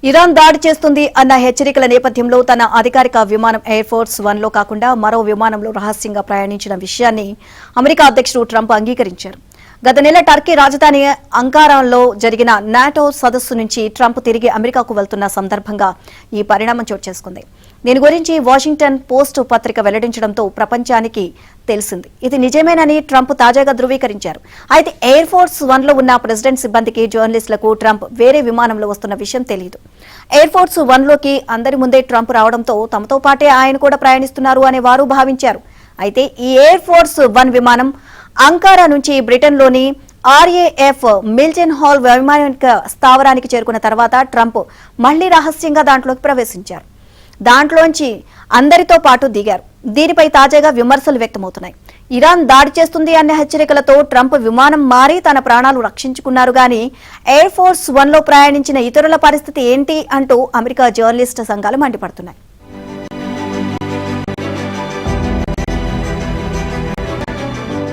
Iran దాడి చేస్తుంది అన్న హెచ్చరికల నేపథ్యంలో తన అధికారిక విమానం ఎయిర్ ఫోర్స్ 1లో కాకుండా మరో విమానంలో రహస్యంగా ప్రయాణించిన విషయాన్ని అమెరికా అధ్యక్షుడు ట్రంప్ అంగీకరించారు. గత నెల టర్కీ రాజధాని అంకారాలో జరిగిన నాటో సదస్సు నుంచి ట్రంప్ తిరిగి అమెరికాకు వెళ్తున్న సందర్భంగా ఈ పరిణామం చోటు చేసుకుంది. దీని గురించి వాషింగ్టన్ పోస్ట్ పత్రిక వెల్లడించడంతో ప్రపంచానికి తెలిసింది. ఇది నిజమేనని ట్రంప్ తాజాగా ధృవీకరించారు. అయితే ఎయిర్ ఫోర్స్ 1లో ఉన్న ప్రెసిడెంట్ సిబ్బందికి, జర్నలిస్టులకు ట్రంప్ వేరే విమానంలో వస్తున్న విషయం తెలియదు. ఎయిర్ ఫోర్స్ 1లోకి అందరి ముందే ట్రంప్ రావడంతో తమతో పాటే ఆయన కూడా ప్రయాణిస్తున్నారు అని వారు భావించారు. అయితే ఈ ఎయిర్ ఫోర్స్ 1 విమానం అంకారా నుంచి బ్రిటన్లోని RAF మిల్టన్ హాల్ వైమానిక స్థావరానికి చేరుకున్న తర్వాత ట్రంప్ మళ్లీ రహస్యంగా దాంట్లోకి ప్రవేశించారు. దాంట్లోంచి అందరితో పాటు దిగారు. దీనిపై తాజాగా విమర్శలు వ్యక్తమవుతున్నాయి. ఇరాన్ దాడి చేస్తుంది అనే హెచ్చరికలతో ట్రంప్ విమానం మారి తన ప్రాణాలు రక్షించుకున్నారు. గానీ ఎయిర్ ఫోర్స్ 1లో ప్రయాణించిన ఇతరుల పరిస్థితి ఏంటి అంటూ అమెరికా జర్నలిస్ట్ సంఘాలు మండిపడుతున్నాయి.